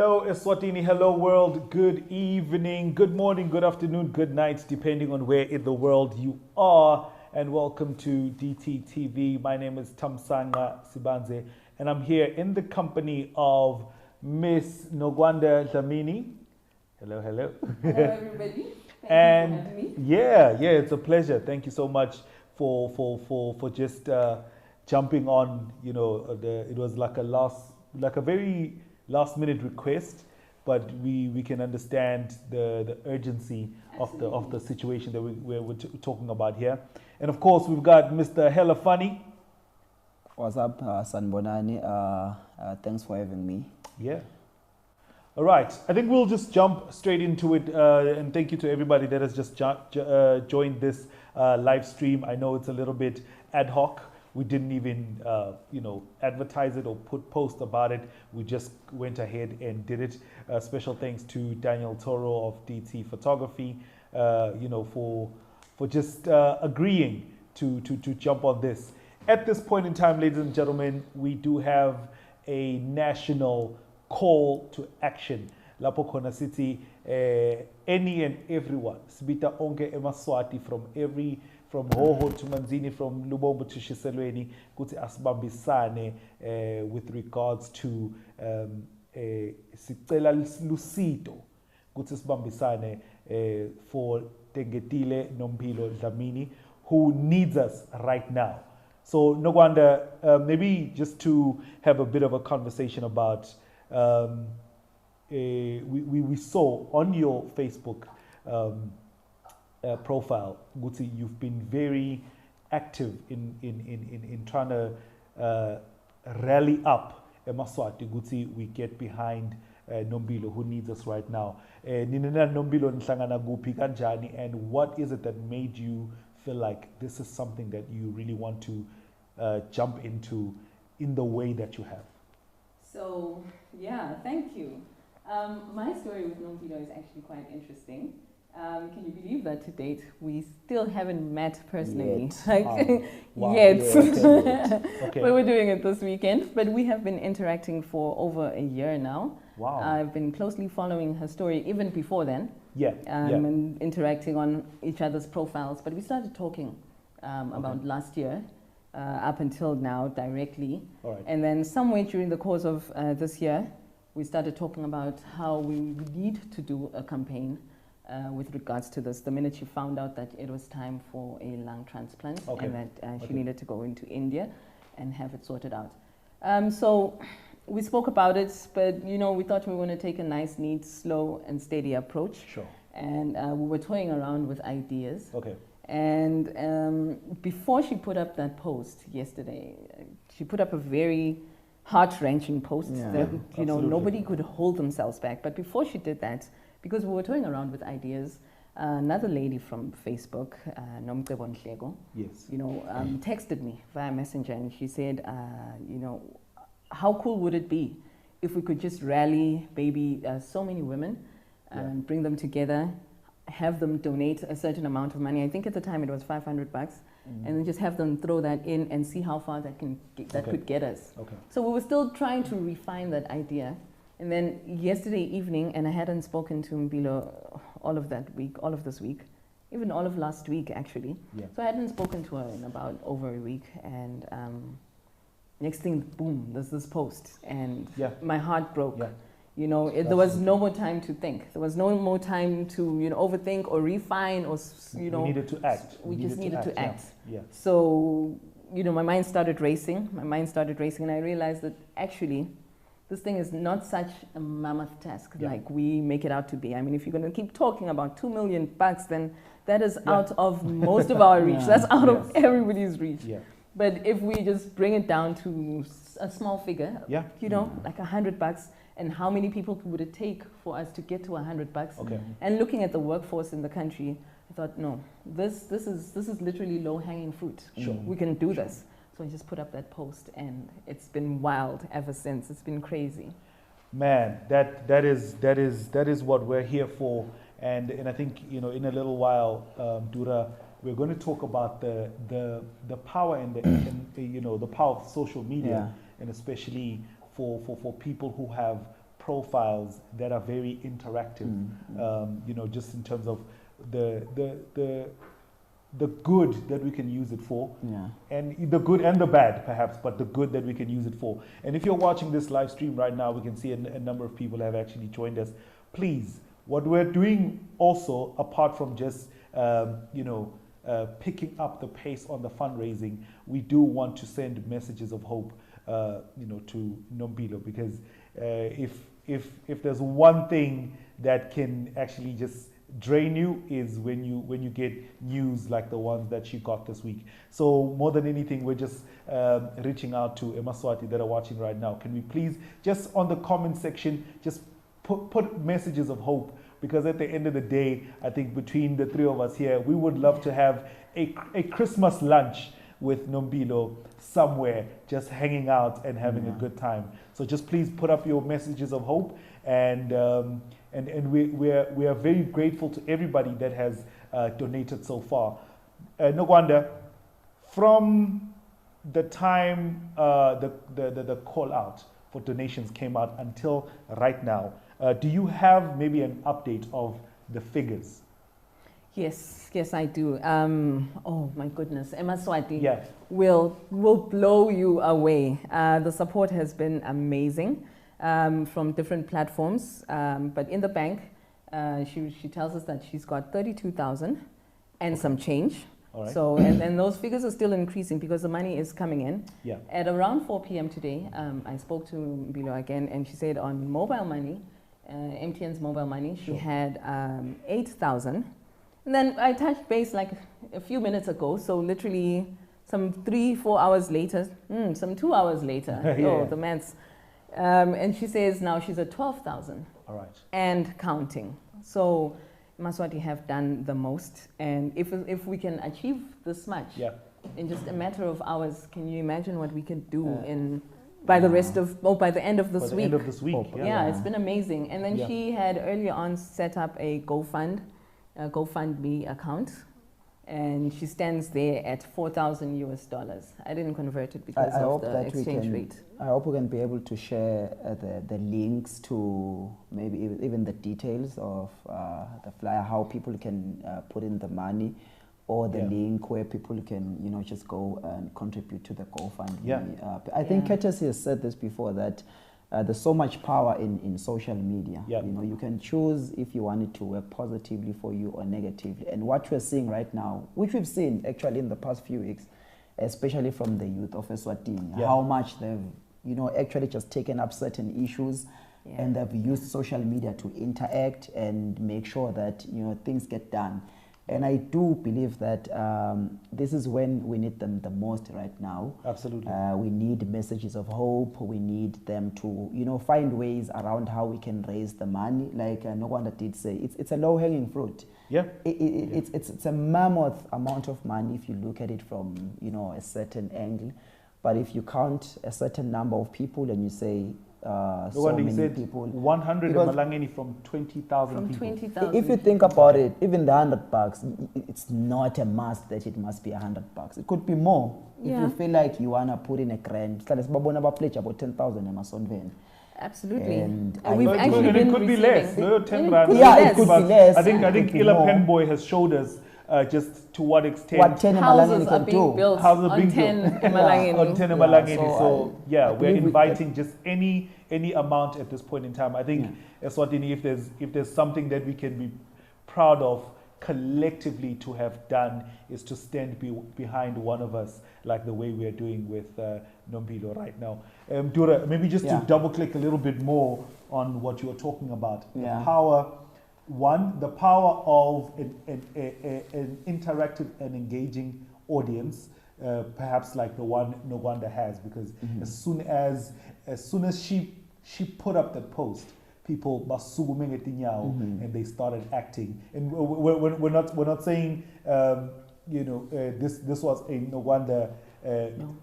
Hello Eswatini, hello world, good evening, good morning, good afternoon, good night, depending on where in the world you are. And welcome to DTtv. My name is Tamsanga Sibanze, and I'm here in the company of Miss Nogwanda Dlamini. Hello, hello. Hello everybody. And Thank you for having me. yeah, it's a pleasure. Thank you so much for just jumping on. You know, it was like a very last minute request, but we can understand the urgency of the situation that we're talking about here. And of course, we've got Mr. Hella Funny. What's up, Sanbonani? Thanks for having me. Yeah. All right. I think we'll just jump straight into it. And thank you to everybody that has just joined this live stream. I know it's a little bit ad hoc. We didn't even, advertise it or post about it. We just went ahead and did it. Special thanks to Daniel Toro of DT Photography, for just agreeing to jump on this. At this point in time, ladies and gentlemen, we do have a national call to action. Lapo Kona City, any and everyone, Sibita Onke Emaswati from Hoho to Manzini, from Lubombo to Shiselweni, kuti asibambisane with regards to sicela lusito, kuti asibambisane for Tengetile, Nompilo, Dlamini, who needs us right now. So Nogwanda, maybe just to have a bit of a conversation about, we saw on your Facebook profile, Guti, you've been very active in trying to rally up Emaswati. Guti, we get behind Nompilo, who needs us right now. Ninina Nompilo nhlangana kuphi kanjani, and what is it that made you feel like this is something that you really want to jump into in the way that you have? So, yeah, thank you. My story with Nompilo is actually quite interesting. Can you believe that to date we still haven't met personally? Yet. Wow. Yet. Yeah, okay. But we're doing it this weekend. But we have been interacting for over a year now. Wow. I've been closely following her story even before then. Yeah. And interacting on each other's profiles. But we started talking about last year up until now directly. All right. And then somewhere during the course of this year, we started talking about how we need to do a campaign with regards to this. The minute she found out that it was time for a lung transplant and that she needed to go into India and have it sorted out. So we spoke about it, but we thought we were going to take a nice, neat, slow and steady approach. Sure. And we were toying around with ideas. Okay. And before she put up that post yesterday, she put up a very heart-wrenching post that nobody could hold themselves back. But before she did that, because we were toying around with ideas, another lady from Facebook, Nompilo, yes, texted me via Messenger, and she said, how cool would it be if we could just rally maybe so many women and bring them together, have them donate a certain amount of money. I think at the time it was $500, and then just have them throw that in and see how far that could get us. Okay. So we were still trying to refine that idea. And then yesterday evening, and I hadn't spoken to Nompilo all of this week, even all of last week actually. Yeah. So I hadn't spoken to her in about over a week, and next thing, boom, there's this post, and my heart broke. Yeah. There was no more time to think. There was no more time to overthink or refine or we needed to act. We just needed to act. Yeah. So my mind started racing. And I realized that actually this thing is not such a mammoth task like we make it out to be. I mean, if you're going to keep talking about $2 million, then that is out of most of our reach. That's out of everybody's reach. Yeah. But if we just bring it down to a small figure, like $100, and how many people would it take for us to get to $100? Okay. And looking at the workforce in the country, I thought, no, this is literally low-hanging fruit. Sure. We can do this. So I just put up that post, and it's been wild ever since. It's been crazy. Man, that is what we're here for. And I think in a little while, Dura, we're going to talk about the power and the power of social media, and especially for people who have profiles that are very interactive. You know, just in terms of the good that we can use it for, and the good and the bad perhaps, but the good that we can use it for. And if you're watching this live stream right now, we can see a number of people have actually joined us. Please, what we're doing also, apart from just you know, picking up the pace on the fundraising, we do want to send messages of hope, you know, to Nompilo, because if there's one thing that can actually just drain you is when you get news like the ones that she got this week. So more than anything, we're just reaching out to Emaswati that are watching right now. Can we please just on the comment section just put messages of hope, because at the end of the day, I think between the three of us here, we would love to have a Christmas lunch with Nompilo somewhere, just hanging out and having a good time. So just please put up your messages of hope, and we are very grateful to everybody that has donated so far. Nogwanda, from the time the call out for donations came out until right now, do you have maybe an update of the figures? Yes, I do. Oh my goodness, Emaswati Yeah. will blow you away. The support has been amazing from different platforms, but in the bank, she tells us that she's got 32,000 and some change. All right. So and those figures are still increasing because the money is coming in. Yeah. At around 4 p.m. today, I spoke to Nompilo again, and she said on mobile money, MTN's mobile money, she had 8,000. And then I touched base like a few minutes ago, so literally some 3-4 hours later, some 2 hours later, oh, the maths. And she says now she's at 12,000. All right. And counting. So Maswati have done the most. And if we can achieve this much in just a matter of hours, can you imagine what we can do by the end of this week? End of this week. Yeah, it's been amazing. And then she had earlier on set up a GoFundMe account, and she stands there at $4,000. I didn't convert it because of the exchange rate. I hope we can be able to share the links to maybe even the details of the flyer, how people can put in the money, or the link where people can just go and contribute to the GoFundMe. I think Courtesy has said this before, that there's so much power in social media. You can choose if you want it to work positively for you or negatively. And what we're seeing right now, which we've seen actually in the past few weeks, especially from the youth of Eswatini, how much they've actually just taken up certain issues, and they've used social media to interact and make sure that things get done. And I do believe that this is when we need them the most right now. Absolutely. We need messages of hope. We need them to, find ways around how we can raise the money. Like Nogwanda did say, it's a low-hanging fruit. Yeah. It's a mammoth amount of money if you look at it from, a certain angle. But if you count a certain number of people and you say, so many people, 100 Malangeni from 20,000 people. 20,000. If you think about it, even the $100, it's not a must that it must be $100. It could be more. If you feel like you wanna put in a grand, pledge about 10,000 Emasonven. Absolutely. And we've actually been it could be less. No, 10 rand. It could be less. I think Ila Penboy has showed us just to what extent houses are being built on 10 Emalangeni. On 10 Emalangeni. So we're inviting just any amount at this point in time. I think Eswatini, if there's something that we can be proud of collectively to have done, is to stand behind one of us, like the way we are doing with Nompilo right now. Dura, maybe just to double click a little bit more on what you were talking about. The power. One, the power of an interactive and engaging audience, perhaps like the one Nogwanda has, because as soon as she put up that post, people and they started acting. And we're not saying this was a Nogwanda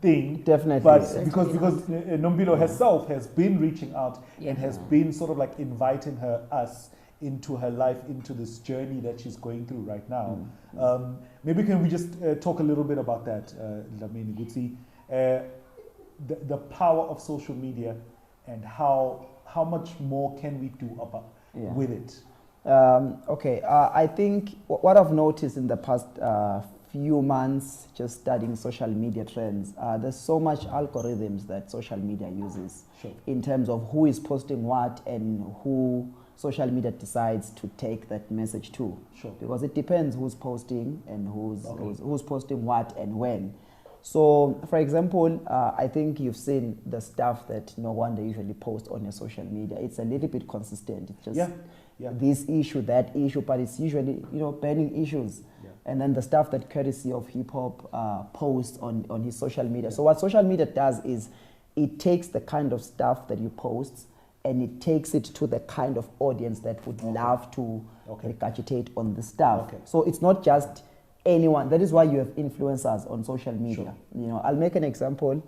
thing, definitely, but because Nompilo herself has been reaching out and has been sort of like inviting us into her life, into this journey that she's going through right now. Maybe can we just talk a little bit about that, Dlamini, the power of social media and how how much more can we do about with it? Okay, I think what I've noticed in the past few months, just studying social media trends, there's so much algorithms that social media uses in terms of who is posting what and who social media decides to take that message to. Because it depends who's posting and who's posting what and when. So, for example, I think you've seen the stuff that No Wonder usually posts on your social media. It's a little bit consistent. It's just this issue, that issue, but it's usually, you know, burning issues. And then the stuff that Courtesy of Hip Hop posts on his social media. So what social media does is it takes the kind of stuff that you post and it takes it to the kind of audience that would love to regurgitate on the stuff. So it's not just anyone. That is why you have influencers on social media. You know, I'll make an example.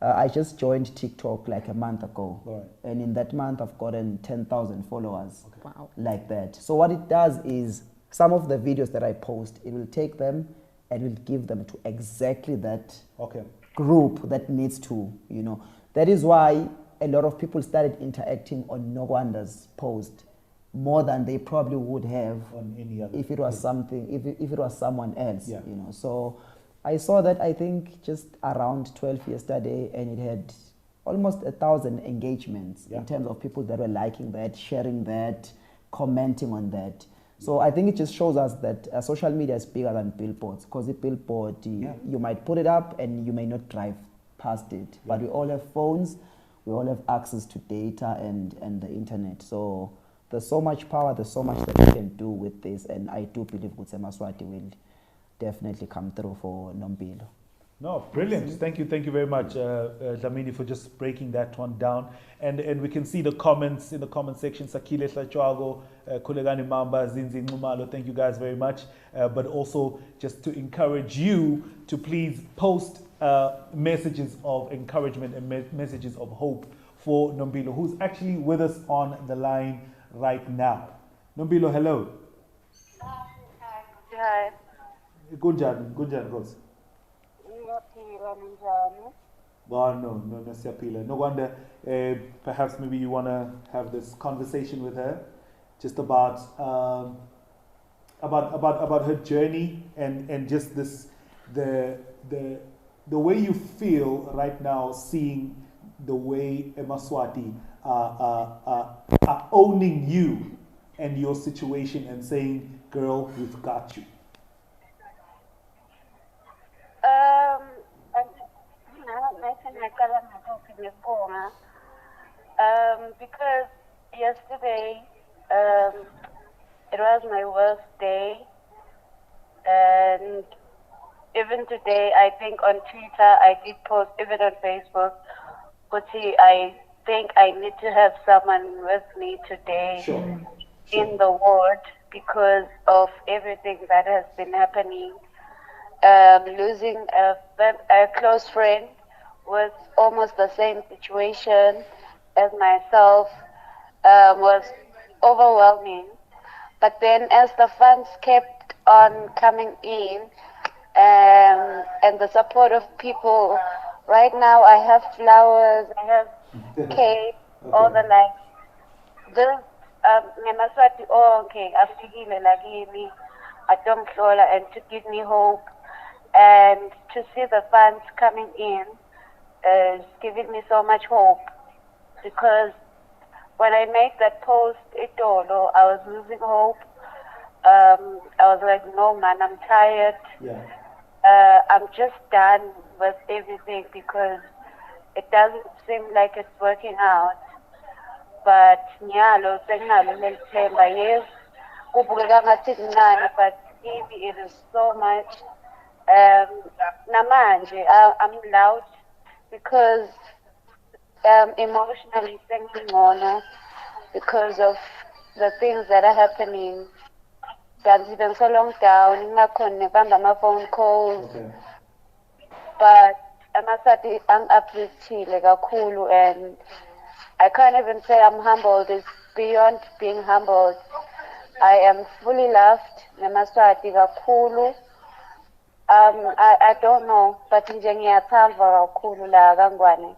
I just joined TikTok like a month ago, and in that month I've gotten 10,000 followers. Wow. Like that. So what it does is some of the videos that I post, it will take them and will give them to exactly that group that needs to, you know. That is why a lot of people started interacting on No Wonder's post more than they probably would have on any other if it was something, if it was someone else, you know. So I saw that, I think, just around 12 yesterday, and it had almost 1,000 engagements in terms of people that were liking that, sharing that, commenting on that. So I think it just shows us that social media is bigger than billboards, because a billboard, you might put it up and you may not drive past it. But we all have phones, we all have access to data and the internet. So there's so much power, there's so much that we can do with this, and I do believe Gutse Maswati will definitely come through for Nompilo. No, brilliant. Thank you very much, Dlamini, for just breaking that one down. And we can see the comments in the comment section. Sakile Hlachwago, Kulegani Mamba, Zinzi Ngumalo, thank you guys very much. But also just to encourage you to please post messages of encouragement and messages of hope for Nompilo, who's actually with us on the line right now. Nompilo, hello. Hi. Gunjan, Rose. No, siyapila. No wonder. Perhaps maybe you want to have this conversation with her, just about her journey and just this the way you feel right now, seeing the way Emaswati are owning you and your situation and saying, "Girl, we've got you." Because yesterday it was my worst day, and even today I think on Twitter I did post, even on Facebook, but see, I think I need to have someone with me today in the ward because of everything that has been happening. Losing a close friend with almost the same situation as myself was overwhelming. But then as the funds kept on coming in and the support of people, right now I have flowers, I have cake, all the likes. This Nemaswati onke afikile lakini atomhlola, and to give me hope and to see the funds coming in is giving me so much hope, because when I made that post, I was losing hope. I was like, no man, I'm tired. I'm just done with everything because it doesn't seem like it's working out. But yes, but maybe it is so much. Namanje, I'm loud because emotionally thinking on because of the things that are happening. That's been so long down, my phone calls. But Amasati, I'm appreciative kakhulu, and I can't even say I'm humbled. It's beyond being humbled. I am fully loved. Namaswati kakhulu. I don't know, but nje ngiyathandwa kakhulu la kangwane.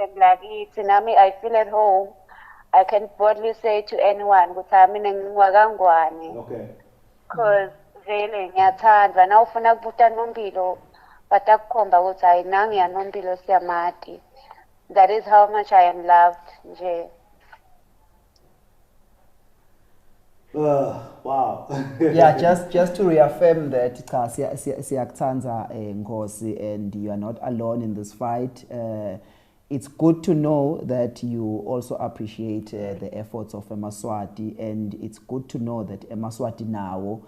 I feel at home. I can boldly say to anyone, Okay. because vele ngiyathanda nawufuna kubuta Nompilo batakukhomba ukuthi hayi nangu ya Nompilo siyamati. That is how much I am loved nje. Wow. Yeah, just to reaffirm that siyakuthandza Nkosi, and you are not alone in this fight. It's good to know that you also appreciate the efforts of eMaswati, and it's good to know that eMaswati nawo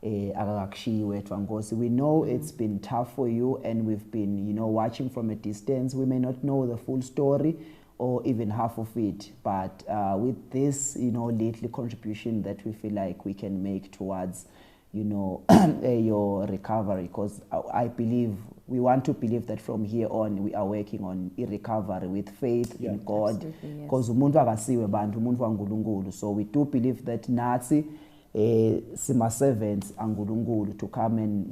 akakushiyi Nkosi. We know it's been tough for you, and we've been, watching from a distance. We may not know the full story or even half of it, but with this, little contribution that we feel like we can make towards, your recovery, because I believe, we want to believe that from here on we are working on recovery with faith in God, because umuntu akasiwe bantu, umuntu waNkulunkulu. So we do believe that nathi sima servants aNkulunkulu to come and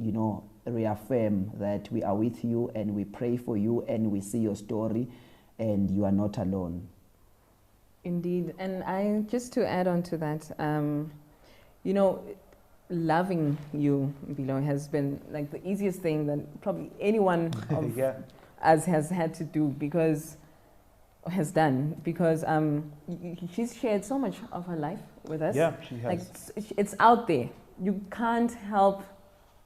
reaffirm that we are with you and we pray for you and we see your story and you are not alone. Indeed, and just to add on to that, loving you, Nompilo, has been like the easiest thing that probably anyone of us has had to do, because she's shared so much of her life with us. Yeah, she has. Like, it's out there. You can't help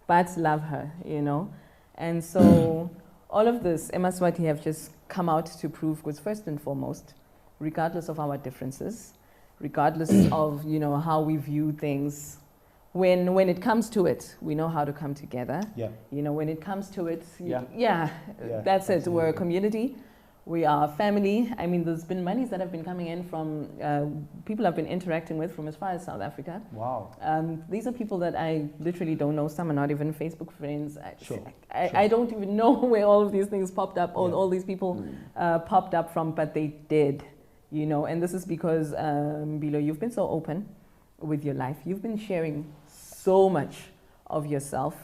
but love her, And so all of this, eMaswati have just come out to prove, because first and foremost, regardless of our differences, regardless of, how we view things, when it comes to it, we know how to come together. Yeah. When it comes to it, absolutely. that's it. We're a community. We are a family. I mean, there's been monies that have been coming in from people I've been interacting with from as far as South Africa. Wow. These are people that I literally don't know. Some are not even Facebook friends. I don't even know where all of these things popped up, all these people popped up from, but they did, And this is because, Nompilo, you've been so open with your life. You've been sharing so much of yourself,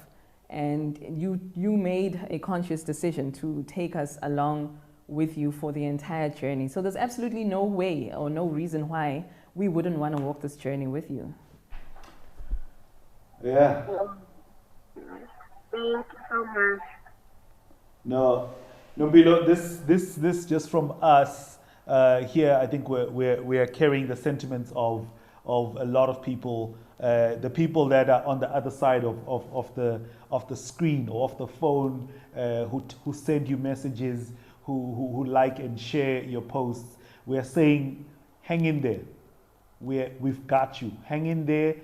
and you made a conscious decision to take us along with you for the entire journey. So there's absolutely no way or no reason why we wouldn't want to walk this journey with you. Yeah. Thank you so much. No, Nompilo, this just from us here. I think we are carrying the sentiments of a lot of people, the people that are on the other side of the screen or of the phone, who send you messages, who like and share your posts. We are saying, hang in there. We've got you. Hang in there.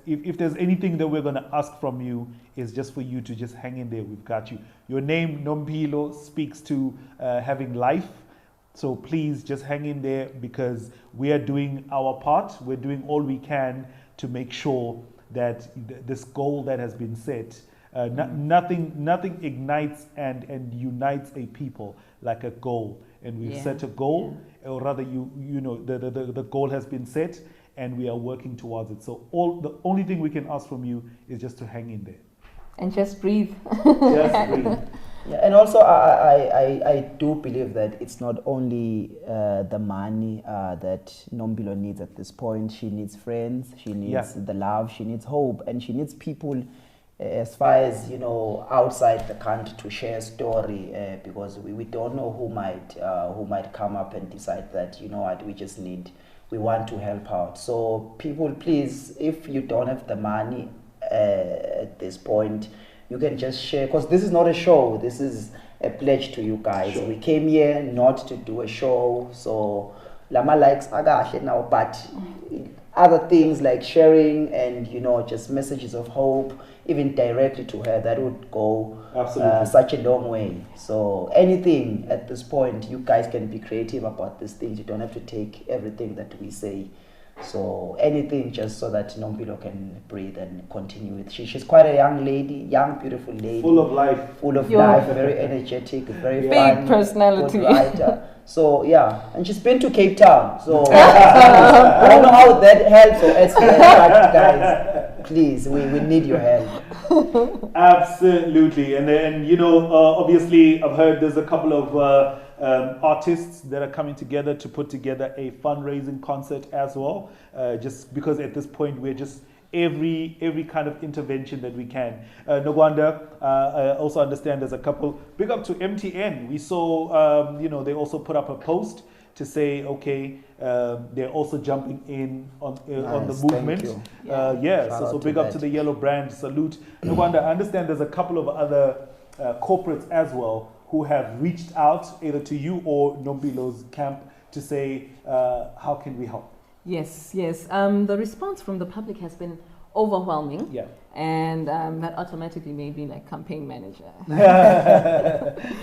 If there's anything that we're going to ask from you, is just for you to just hang in there. We've got you. Your name, Nompilo, speaks to having life. So please just hang in there, because we are doing our part. We're doing all we can to make sure that this goal that has been set, nothing ignites and unites a people like a goal. And we've set a goal, or rather, the goal has been set, and we are working towards it. So the only thing we can ask from you is just to hang in there and just breathe. Just breathe. Yeah, and also I do believe that it's not only the money that Nompilo needs at this point. She needs friends, she needs the love, she needs hope, and she needs people as far as outside the country to share a story, because we don't know who might come up and decide that we want to help out. So people, please, if you don't have the money at this point, you can just share, because this is not a show. This is a pledge to you guys. Sure. We came here not to do a show, so Lama likes agash now, but other things like sharing and just messages of hope, even directly to her, that would go such a long way. So anything at this point, you guys can be creative about these things. You don't have to take everything that we say. So anything, just so that Nompilo can breathe and continue with. She's quite a young lady, young, beautiful lady. Full of life. Very energetic, very big fun, personality. good writer. So and she's been to Cape Town. So I don't know how that helps or adds to that, but guys, please, we need your help. Absolutely, and obviously, I've heard there's a couple of artists that are coming together to put together a fundraising concert as well. Just because at this point we're just every kind of intervention that we can. Nogwanda, I also understand there's a couple. Big up to MTN. We saw, they also put up a post to say, okay, they're also jumping in on the movement. So big up to the yellow brand. Salute. Nogwanda, I understand there's a couple of other corporates as well who have reached out either to you or Nompilo's camp to say, how can we help? Yes. The response from the public has been overwhelming. Yeah. And that automatically made me like campaign manager.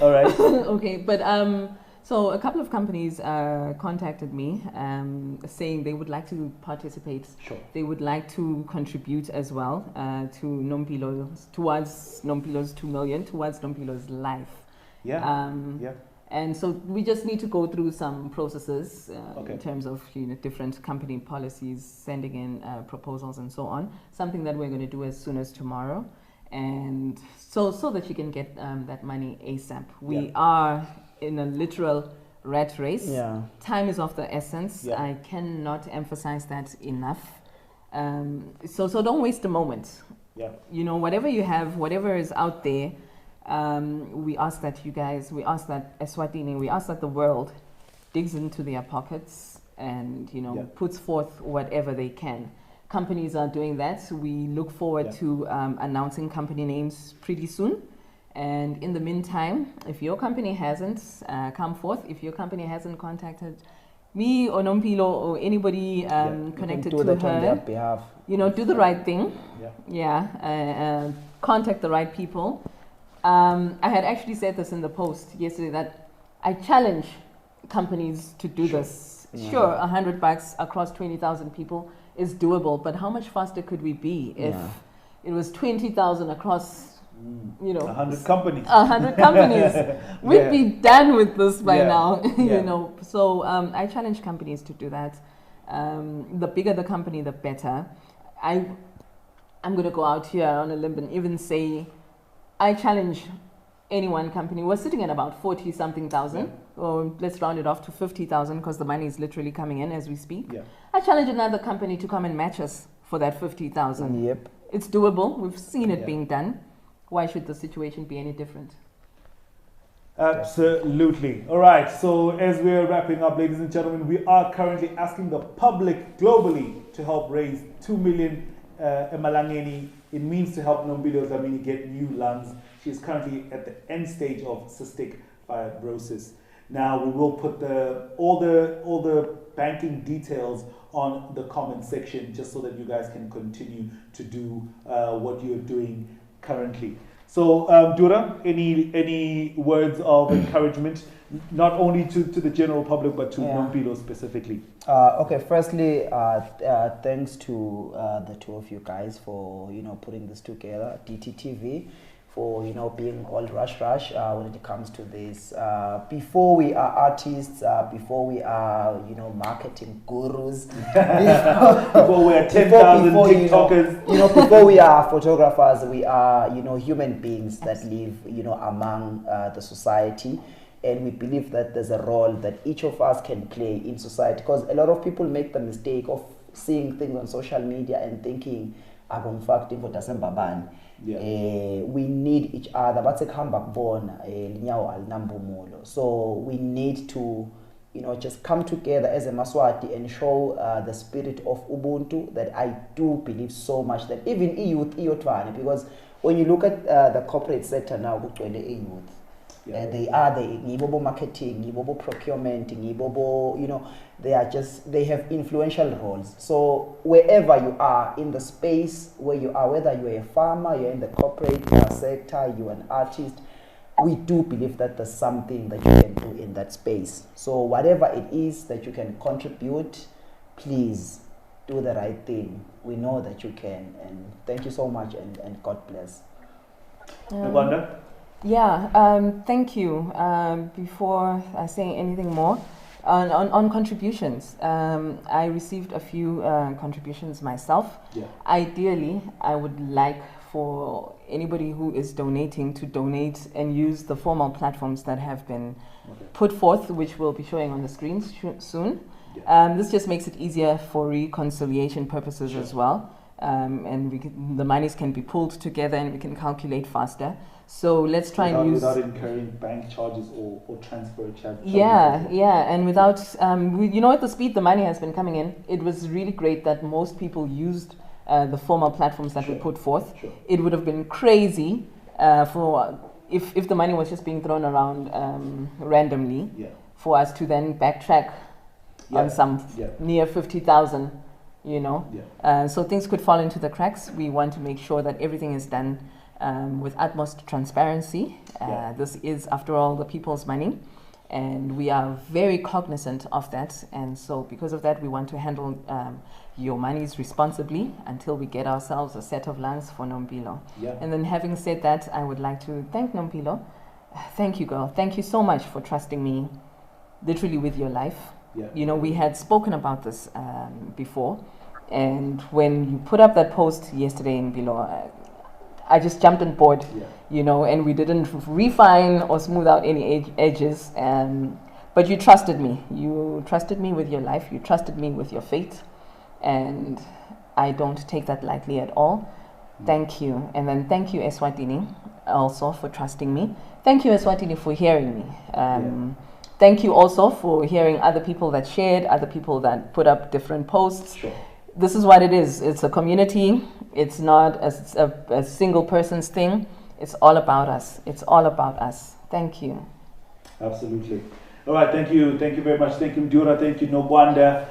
All right. Okay, but so a couple of companies contacted me saying they would like to participate. Sure. They would like to contribute as well to Nompilo, towards Nompilo's 2 million, towards Nompilo's life. Yeah. And so we just need to go through some processes Okay. in terms of different company policies, sending in proposals and so on. Something that we're going to do as soon as tomorrow, and so that you can get that money ASAP. We are in a literal rat race. Yeah. Time is of the essence. Yeah. I cannot emphasize that enough. So don't waste a moment. Yeah. Whatever you have, whatever is out there. We ask that you guys, we ask that Eswatini, we ask that the world digs into their pockets and, puts forth whatever they can. Companies are doing that. We look forward to announcing company names pretty soon. And in the meantime, if your company hasn't come forth, if your company hasn't contacted me or Nompilo or anybody connected to her, on their behalf. Do the right thing. Contact the right people. I had actually said this in the post yesterday that I challenge companies to do this. Sure, $100 across 20,000 people is doable, but how much faster could we be if it was 20,000 across, 100 companies? 100 companies. We'd be done with this by now, So I challenge companies to do that. The bigger the company, the better. I'm going to go out here on a limb and even say, I challenge any one company. We're sitting at about 40-something thousand, or let's round it off to 50,000 because the money is literally coming in as we speak. Yeah. I challenge another company to come and match us for that 50,000. Yep. It's doable. We've seen it being done. Why should the situation be any different? Absolutely. All right. So as we're wrapping up, ladies and gentlemen, we are currently asking the public globally to help raise 2 million emalangeni. It means to help Nompilo Dlamini get new lungs. She is currently at the end stage of cystic fibrosis. Now we will put all the banking details on the comment section just so that you guys can continue to do what you're doing currently. So Dura, any words of encouragement, not only to the general public but to Nompilo specifically? Okay, firstly, thanks to the two of you guys for putting this together, DTtv, for being all rush when it comes to this. Before we are artists, before we are marketing gurus, before we are 10,000 TikTokers, before we are photographers, we are human beings that live among the society. And we believe that there's a role that each of us can play in society, because a lot of people make the mistake of seeing things on social media and thinking, we need each other. So we need to just come together as a Maswati and show the spirit of Ubuntu that I do believe so much that even youth, because when you look at the corporate sector now, youth. They are the Ngibobo marketing, Ngibobo procurement, Ngibobo, they have influential roles. So wherever you are in the space where you are, whether you're a farmer, you're in the corporate sector, you're an artist, we do believe that there's something that you can do in that space. So whatever it is that you can contribute, please do the right thing. We know that you can, and thank you so much, and God bless. Nogwanda? Thank you. Before I say anything more, on contributions, I received a few contributions myself. Ideally, I would like for anybody who is donating to donate and use the formal platforms that have been put forth, which we'll be showing on the screen soon. This just makes it easier for reconciliation purposes as well. And the monies can be pulled together and we can calculate faster. So let's try and use... Without incurring bank charges or transfer charges. Yeah, and without... you know, at the speed the money has been coming in, it was really great that most people used the formal platforms that we put forth. It would have been crazy if the money was just being thrown around randomly for us to then backtrack on some near 50,000, you know. So things could fall into the cracks. We want to make sure that everything is done with utmost transparency. This is, after all, the people's money, and we are very cognizant of that. And so because of that, we want to handle your monies responsibly until we get ourselves a set of lungs for Nompilo. And then having said that, I would like to thank Nompilo. Thank you, girl. Thank you so much for trusting me literally with your life. You know, we had spoken about this before, and when you put up that post yesterday in below, I just jumped on board, you know, and we didn't refine or smooth out any edges, but you trusted me. You trusted me with your life. You trusted me with your fate, and I don't take that lightly at all. Thank you. And then thank you, Eswatini, also for trusting me. Thank you, Eswatini, for hearing me. Thank you also for hearing other people that shared, other people that put up different posts. This is what it is. It's a community. It's not a single person's thing. It's all about us. It's all about us. Thank you. Absolutely. All right, thank you very much. Thank you, Mdura. Thank you, Nogwanda.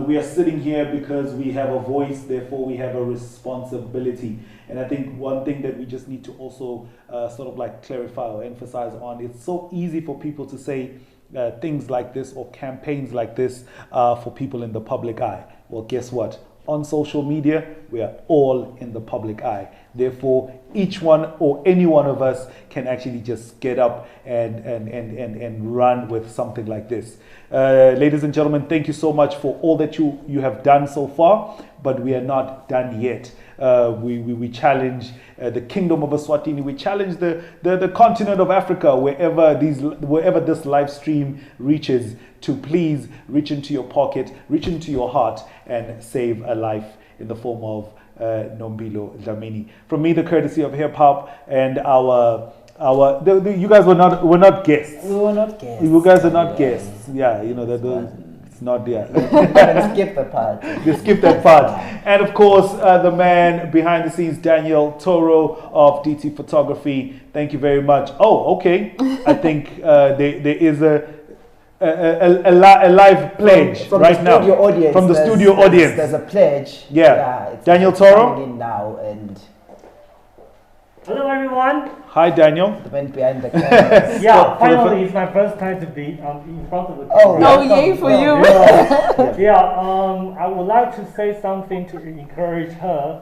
We are sitting here because we have a voice, therefore we have a responsibility. And I think one thing that we just need to also sort of like clarify or emphasize on, it's so easy for people to say things like this or campaigns like this for people in the public eye. Well, guess what? On social media, we are all in the public eye. Therefore, each one or any one of us can actually just get up and run with something like this. Ladies and gentlemen, thank you so much for all that you have done so far, but we are not done yet. We challenge the kingdom of Eswatini. We challenge the continent of Africa, wherever this live stream reaches, to please reach into your pocket, reach into your heart, and save a life in the form of Nompilo Dlamini. From me, the courtesy of hip hop, and you guys were not guests. We were not guests. You guys are not guests. Yeah, you know that. It's not there. Skip the part. You skip that part. And of course, the man behind the scenes, Daniel Toro of DT Photography. Thank you very much. Oh, okay. I think there is a live pledge from right now audience, from the studio audience. There's a pledge. It's Daniel Toro. Coming in now, and hello everyone. Hi Daniel. The man behind the camera. Finally it's my first time to be in front of the camera. Oh, yay for you. I would like to say something to encourage her.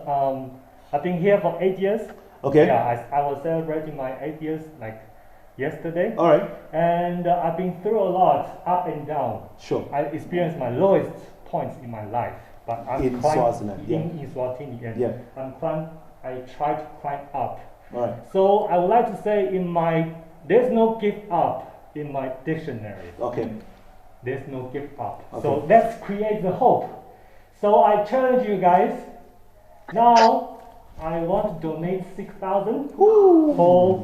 I've been here for 8 years. Okay. I was celebrating my 8 years like yesterday. All right. And I've been through a lot, up and down. Sure. I experienced my lowest points in my life, but I'm in Swaziland. In Swatini, and I try to climb up. All right. So I would like to say there's no give up in my dictionary. Okay. There's no give up. Okay. So let's create the hope. So I challenge you guys. Now I want to donate 6,000 for her.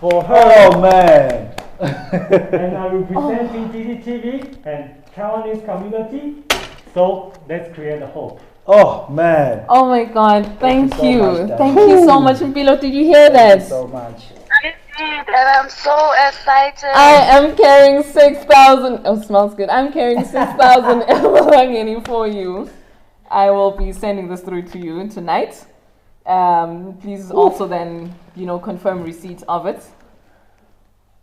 Oh man. And I'm representing DTtv and Taiwanese community. So let's create the hope. Oh man. Oh my God. Thank you. So Thank you so much, Nompilo. Did you hear that? Thank you so much. I did, and I'm so excited. I am carrying 6,000. Oh, smells good. I'm carrying 6,000 Emalangeni for you. I will be sending this through to you tonight. Please also then, confirm receipt of it.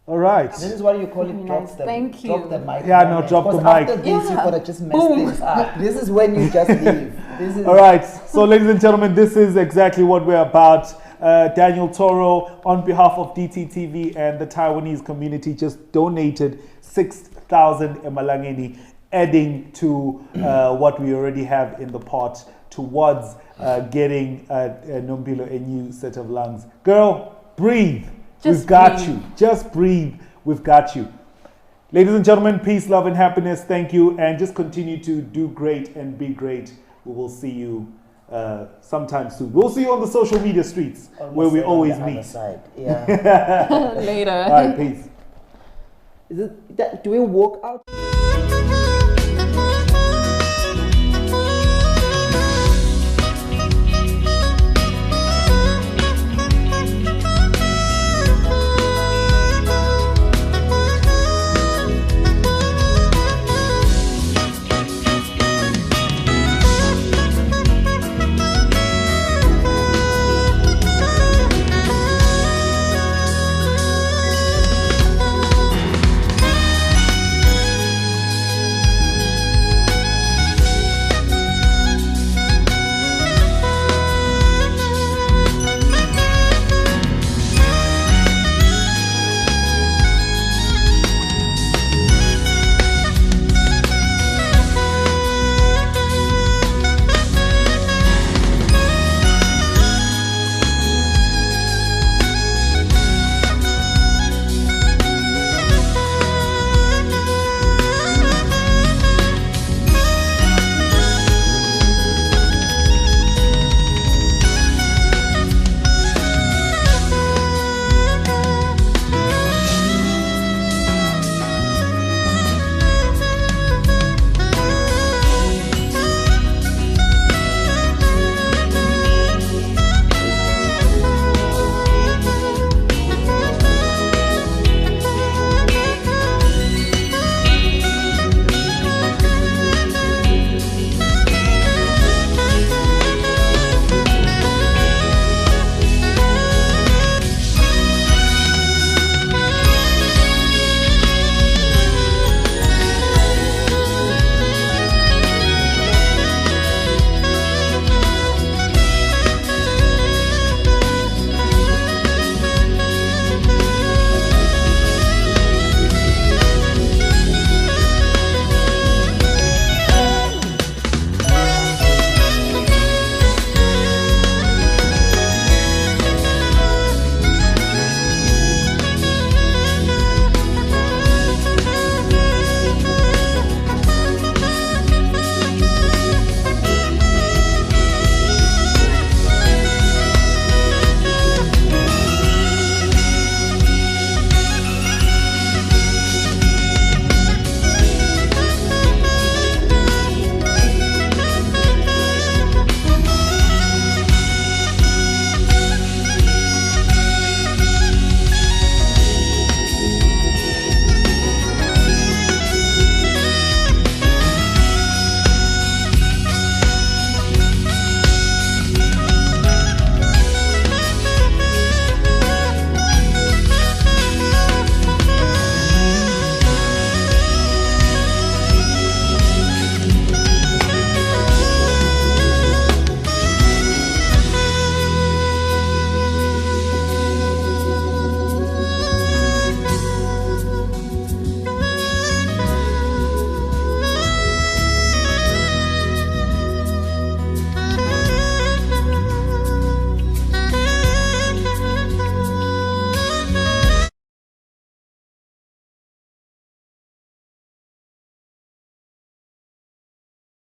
All right. This is what you call it. Drop the mic. Yeah, no, drop the mic. After this, you gotta just mess things up. This is when you just leave. All right. So, ladies and gentlemen, this is exactly what we're about. Daniel Toro, on behalf of DTtv and the Taiwanese community, just donated 6,000 Emalangeni, adding to what we already have in the pot towards getting Nompilo a new set of lungs. Girl, breathe. We've got you. Just breathe. We've got you. Ladies and gentlemen, peace, love, and happiness. Thank you. And just continue to do great and be great. We will see you sometime soon. We'll see you on the social media streets where we always meet. Yeah. Later. All right, peace. Do we walk out?